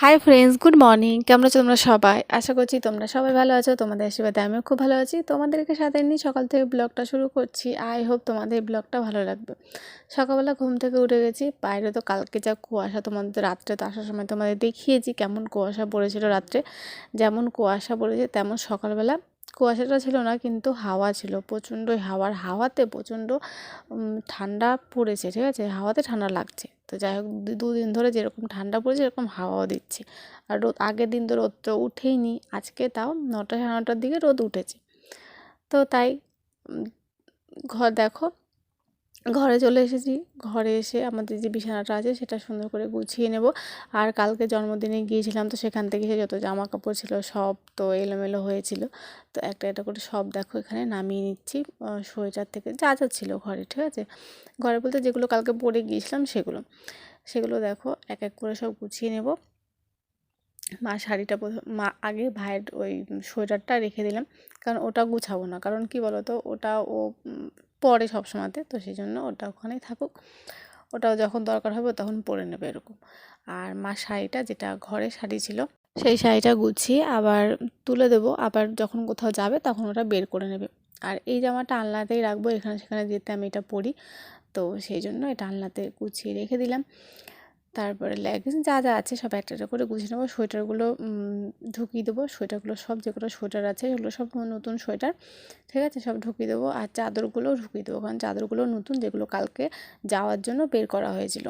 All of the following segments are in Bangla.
Hi friends, good morning. কেমন আছো তোমরা সবাই? আশা করছি তোমরা সবাই ভালো আছো। তোমাদের আশীর্বাদে আমিও খুব ভালো আছি। তোমাদেরকে সাথে নিয়ে সকাল থেকে ব্লগটা শুরু করছি। আই হোপ তোমাদের ব্লগটা ভালো লাগবে। সকালবেলা ঘুম থেকে উঠে গেছি। বাইরে তো কালকে যা কুয়াশা, তোমাদের রাত্রে তো আসার সময় তোমাদের দেখিয়েছি কেমন কুয়াশা পড়েছিল রাত্রে। যেমন কুয়াশা পড়েছে তেমন সকালবেলা কুয়াশাটা ছিল না, কিন্তু হাওয়া ছিল প্রচণ্ড। হাওয়াতে প্রচণ্ড ঠান্ডা পড়েছে, ঠিক আছে, হাওয়াতে ঠান্ডা লাগছে। তো যাই হোক, দুদিন ধরে যেরকম ঠান্ডা পড়েছে এরকম হাওয়াও দিচ্ছে। আর রোদ আগের দিন তো রোদ তো উঠেই নি, আজকে তাও 9টা সাড়ে 9টার দিকে রোদ উঠেছে। তো তাই উম, ঘর দেখো, ঘরে চলে এসেছি। ঘরে এসে আমাদের যে বিছানাটা আছে সেটা সুন্দর করে গুছিয়ে নেব। আর কালকে জন্মদিনে গিয়েছিলাম, তো সেখান থেকে সে যত জামা কাপড় ছিল সব তো এলোমেলো হয়েছিল। তো একটা একটা করে সব দেখো এখানে নামিয়ে নিচ্ছি। সোয়েটার থেকে যা যা ছিল ঘরে, ঠিক আছে, ঘরে বলতে যেগুলো কালকে পরে গিয়েছিলাম সেগুলো সেগুলো দেখো এক এক করে সব গুছিয়ে নেব। মা শাড়িটা আগে ভাইয়ের ওই সোয়েটারটা রেখে দিলাম, কারণ ওটা গুছাবো না। কারণ কি বলো তো, ওটা ও পরে সব সময়তে, তো সেই জন্য ওটা ওখানেই থাকুক। ওটাও যখন দরকার হবে তখন পরে নেবে এরকম। আর মা শাড়িটা, যেটা ঘরে শাড়ি ছিল, সেই শাড়িটা গুছিয়ে আবার তুলে দেবো। আবার যখন কোথাও যাবে তখন ওটা বের করে নেবে। আর এই জামাটা আলনাতেই রাখবো, এখানে সেখানে যেতে আমি এটা পরি। তো সেই জন্য এটা আলনাতে গুছিয়ে রেখে দিলাম। তারপরে লেগিংস যা যা আছে সব একটা একটা করে গুছিয়ে নেবো। সোয়েটারগুলো ঢুকিয়ে দেবো। সোয়েটারগুলো সব যেগুলো সোয়েটার আছে সেগুলো সব নতুন সোয়েটার, ঠিক আছে, সব ঢুকিয়ে দেবো। আর চাদরগুলোও ঢুকিয়ে দেবো, কারণ চাদরগুলো নতুন, যেগুলো কালকে যাওয়ার জন্য বের করা হয়েছিল।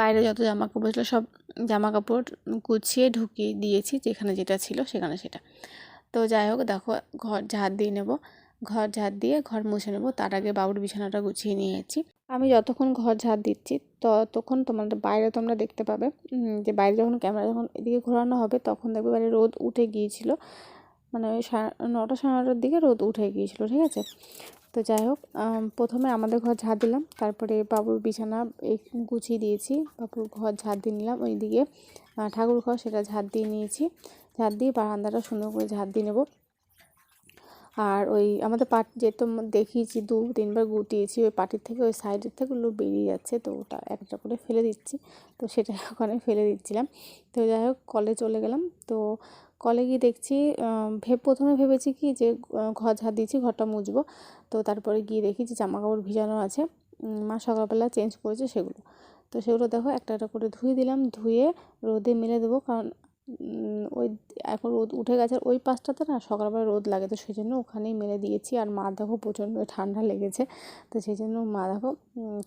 বাইরে যত জামা কাপড় ছিল সব জামা কাপড় গুছিয়ে ঢুকিয়ে দিয়েছি, যেখানে যেটা ছিল সেখানে সেটা। তো যাই হোক দেখো, ঘর ঝাড় দিয়ে নেব। ঘর ঝাড় দিয়ে ঘর মুছে নেব। তার আগে বাবুর বিছানাটা গুছিয়ে নিয়েছি। আমি যতক্ষণ ঘর ঝাড় দিচ্ছি ততক্ষণ তোমাদের বাইরে তোমরা দেখতে পাবে যে বাইরে যখন ক্যামেরা যখন এদিকে ঘোরানো হবে তখন দেখবে বাইরে রোদ উঠে গিয়েছিল। মানে ওই 9টা সাড়ে 9টার দিকে রোদ উঠে গিয়েছিল, ঠিক আছে। তো যাই হোক, প্রথমে আমাদের ঘর ঝাড় দিলাম, তারপরে বাবুর বিছানা এই গুছিয়ে দিয়েছি। বাবুর ঘর ঝাড় দিয়ে নিলাম, ওইদিকে ঠাকুর ঘর সেটা ঝাড় দিয়ে নিয়েছি। ঝাড় দিয়ে বারান্দাটা সুন্দর করে ঝাড় দিয়ে নেব। আর ওই আমাদের পাট যেহেতু দেখিয়েছি 2-3বার গুটিয়েছি, ওই পাটির থেকে ওই সাইডের থেকে ওগুলো বেরিয়ে যাচ্ছে, তো ওটা একটা করে ফেলে দিচ্ছি। তো সেটা ওখানে ফেলে দিচ্ছিলাম। তো যাই হোক, কলে চলে গেলাম। তো কলে গিয়ে দেখছি, প্রথমে ভেবেছি কি যে ঘর ঝাড় দিয়েছি, ঘরটা মুছবো। তো তারপরে গিয়ে দেখি যে জামা কাপড় ভিজানো আছে, মা সকালবেলা চেঞ্জ করেছে সেগুলো। তো সেগুলো দেখো একটা একটা করে ধুয়ে দিলাম, ধুয়ে রোদে মেলে দেবো। কারণ ওই এখন রোদ উঠে গেছে, ওই পাশটাতে না সকালবেলা রোদ লাগে, তো সেই জন্য ওখানেই মেলে দিয়েছি। আর মা দেখো প্রচণ্ড ঠান্ডা লেগেছে, তো সেই জন্য মা দেখো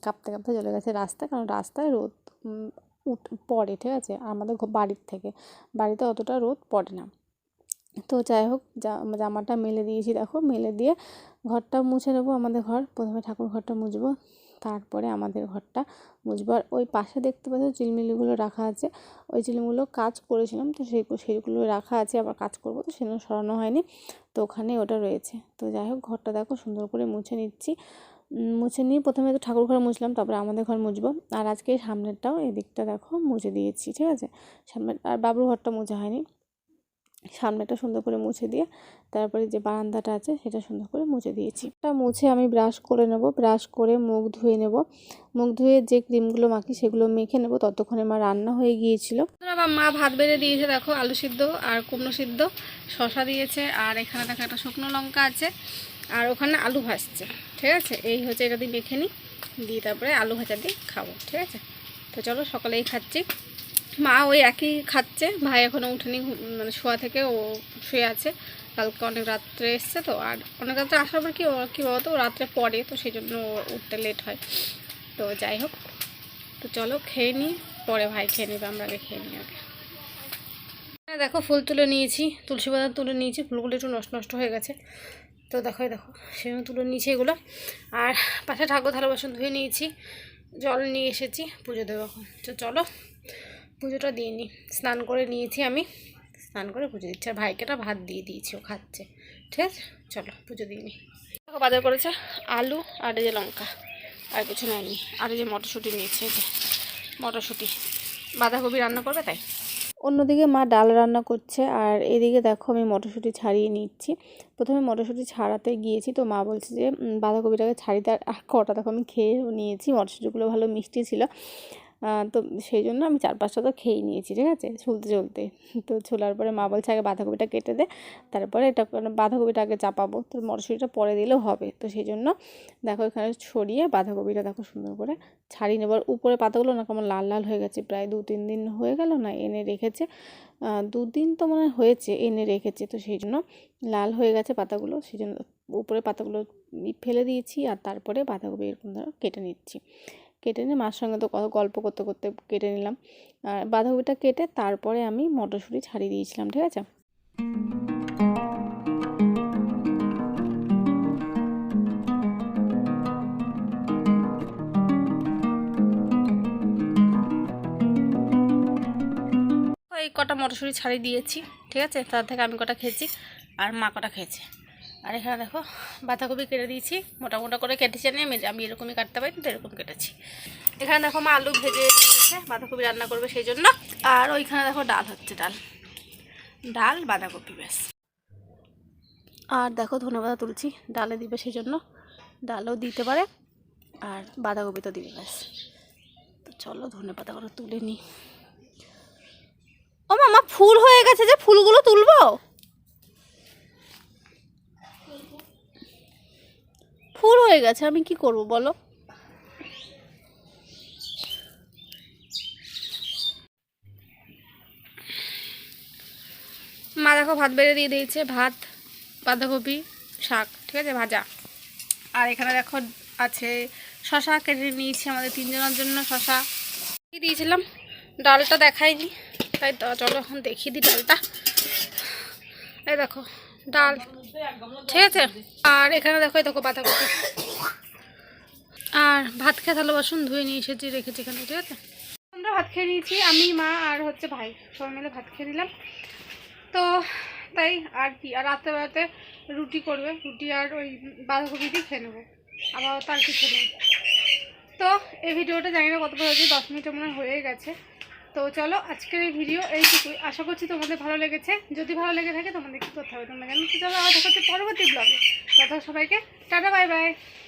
কাঁপতে কাঁপতে চলে গেছে রাস্তায়, কারণ রাস্তায় রোদ পড়ে, ঠিক আছে। আর আমাদের বাড়ির থেকে বাড়িতে অতটা রোদ পড়ে না। তো যাই হোক, জামাটা মেলে দিয়েছি দেখো, মেলে দিয়ে ঘরটা মুছে নেবো। আমাদের ঘর প্রথমে ঠাকুর ঘরটা মুছবো, তারপরে আমাদের ঘরটা মুছবো। আর ওই পাশে দেখতে পাচ্ছ চিলমিলিগুলো রাখা আছে, ওই চিলমিলিগুলো কাজ করেছিলাম, তো সেইগুলো রাখা আছে, আবার কাজ করবো, তো সেগুলো সরানো হয়নি, তো ওখানে ওটা রয়েছে। তো যাই হোক, ঘরটা দেখো সুন্দর করে মুছে নিচ্ছি। মুছে নিয়ে প্রথমে তো ঠাকুর ঘর মুছলাম, তারপরে আমাদের ঘর মুছবো। আর আজকে সামনেরটাও এদিকটা দেখো মুছে দিয়েছি, ঠিক আছে। সামনে আর বাবুর ঘরটা মুছা হয়নি, সামনেটা সুন্দর করে মুছে দিয়ে তারপরে যে বারান্দাটা আছে সেটা সুন্দর করে মুছে দিয়েছি। এটা মুছে আমি ব্রাশ করে নেব, ব্রাশ করে মুখ ধুয়ে নেব। মুখ ধুয়ে যে ক্রিমগুলো মাখি সেগুলো মেখে নেব। ততক্ষণে মা রান্না হয়ে গিয়েছিল। মা ভাত বেড়ে দিয়েছে দেখো, আলু সিদ্ধ আর কুমড়ো সিদ্ধ, শশা দিয়েছে, আর এখানে দেখো একটা শুকনো লঙ্কা আছে, আর ওখানে আলু ভাজছে, ঠিক আছে। এই হচ্ছে, এটা দিয়ে মেখে নিই, দিয়ে তারপরে আলু ভাজা দিয়ে খাবো, ঠিক আছে। তো চলো, সকালেই খাচ্ছি। মা ওই একই খাচ্ছে, ভাই এখনও উঠেনি, মানে শোয়া থেকে ও শুয়ে আছে। কালকে অনেক রাত্রে এসছে, তো আর অনেক রাত্রে আসার পর কী বলতো, ও রাত্রে পড়ে, তো সেই জন্য উঠতে লেট হয়। তো যাই হোক, তো চলো খেয়ে নিই, পরে ভাই খেয়ে নেবে, আমরা আগে খেয়ে নিই আগে। দেখো ফুল তুলে নিয়েছি, তুলসী পাতা তুলে নিয়েছি, ফুলগুলো একটু নষ্ট নষ্ট হয়ে গেছে, তো দেখো দেখো সেজন্য তুলে নিয়েছি এগুলো। আর পাশে ঠাকুর থালা বাসন ধুয়ে নিয়েছি, জল নিয়ে এসেছি, পুজো দেবো এখন। তো চলো পুজোটা দিয়ে নিই। স্নান করে নিয়েছি আমি, স্নান করে পুজো দিচ্ছি। আর ভাইকেটা ভাত দিয়ে দিয়েছি, ও খাচ্ছে। ঠিক আছে, চলো পুজো দিয়ে নিই। বাজার করেছে আলু আর এই যে লঙ্কা, আর কিছু নেয়নি। আর এই যে মটরশুঁটি নিয়েছে, এই যে মটরশুঁটি, বাঁধাকপি রান্না করবে তাই। অন্যদিকে মা ডাল রান্না করছে, আর এদিকে দেখো আমি মটরশুঁটি ছাড়িয়ে নিচ্ছি। প্রথমে মটরশুঁটি ছাড়াতে গিয়েছি, তো মা বলছে যে বাঁধাকপিটাকে ছাড়িতে, আর কটা দেখো আমি খেয়েও নিয়েছি। মটরশুঁটিগুলো ভালো মিষ্টি ছিল, তো সেই জন্য আমি 4-5টা তো খেয়েই নিয়েছি। ঠিক আছে, ছুলতে চলতে। তো ছোলার পরে মা বলছে আগে বাঁধাকপিটা কেটে দে, তারপরে এটা বাঁধাকপিটা আগে চাপাবো, তো মটরশুঁটিটা পরে দিলেও হবে। তো সেই জন্য দেখো এখানে ছড়িয়ে বাঁধাকপিটা দেখো সুন্দর করে ছাড়িয়ে নেবার। উপরে পাতাগুলো না কেমন লাল লাল হয়ে গেছে, প্রায় 2-3 দিন হয়ে গেল না এনে রেখেছে, 2 দিন তো মনে হয়েছে এনে রেখেছে। তো সেই জন্য লাল হয়ে গেছে পাতাগুলো, সেই জন্য উপরে পাতাগুলো ফেলে দিয়েছি। আর তারপরে বাঁধাকপি এরকম ধরো কেটে নিচ্ছি। কেটে নিয়ে মার সঙ্গে তো কত গল্প করতে করতে কেটে নিলাম। আর বাঁধাকপিটা কেটে তারপরে আমি মটরশুঁটি ছাড়িয়ে দিয়েছিলাম। ঠিক আছে, এই কটা মটরশুঁটি ছাড়িয়ে দিয়েছি। ঠিক আছে, তার থেকে আমি কটা খেয়েছি আর মা কটা খেয়েছে। আর এখানে দেখো বাঁধাকপি কেটে দিয়েছি, মোটা মোটা করে কেটেছি। আমি এরকমই কাটতে পারি, তো এরকম কেটেছি। এখানে দেখো মা আলু ভেজে দিয়েছে, বাঁধাকপি রান্না করবে সেই জন্য। আর ওইখানে দেখো ডাল হচ্ছে, ডাল ডাল বাঁধাকপি ব্যাস। আর দেখো ধনেপাতা তুলছি, ডালে দিবে সেই জন্য, ডালও দিতে পারে আর বাঁধাকপি তো দিবে ব্যাস। তো চলো ধনেপাতাগুলো তুলে নিই। ও মামা ফুল হয়ে গেছে, যে ফুলগুলো তুলবো। ফুল হয়ে গেছে, আমি কি করব বলো। মা দেখো ভাত বেড়ে দিয়ে দিয়েছে, ভাত, বাঁধাকপি, শাক, ঠিক আছে, ভাজা। আর এখানে দেখো আছে শশা কেটে নিয়েছি আমাদের 3 জনের জন্য। শশা দিয়েছিলাম, ডালটা দেখাইনি, তাই তো চলো এখন দেখিয়ে দিই ডালটা। এই দেখো ডাল, ঠিক আছে। আর এখানে দেখো এই দেখো বাঁধাকপি। আর ভাত খেয়ে থালা বাসন ধুয়ে নিয়ে এসেছি, রেখেছি এখানে। ঠিক আছে, আমরা ভাত খেয়ে নিয়েছি, আমি মা আর হচ্ছে ভাই সবাই মিলে ভাত খেয়ে নিলাম। তো তাই আর কি, আর রাত্রেবেলাতে রুটি করবে, রুটি আর ওই বাঁধাকপি দিয়ে খেয়ে নেবো, আবার তার কিছু নেই। তো এই ভিডিওটা জানি না কত হয়েছে, 10 মিনিটের মনে হয়ে গেছে। তো চলো আজকের এই ভিডিও এইটুকুই, আশা করছি তোমাদের ভালো লেগেছে। যদি ভালো লেগে থাকে তোমাদের কী করতে হবে তোমরা জানো। তো চলো আবার দেখা হচ্ছে পরবর্তী ব্লগে। তখন সবাইকে টাটা, বাই বাই।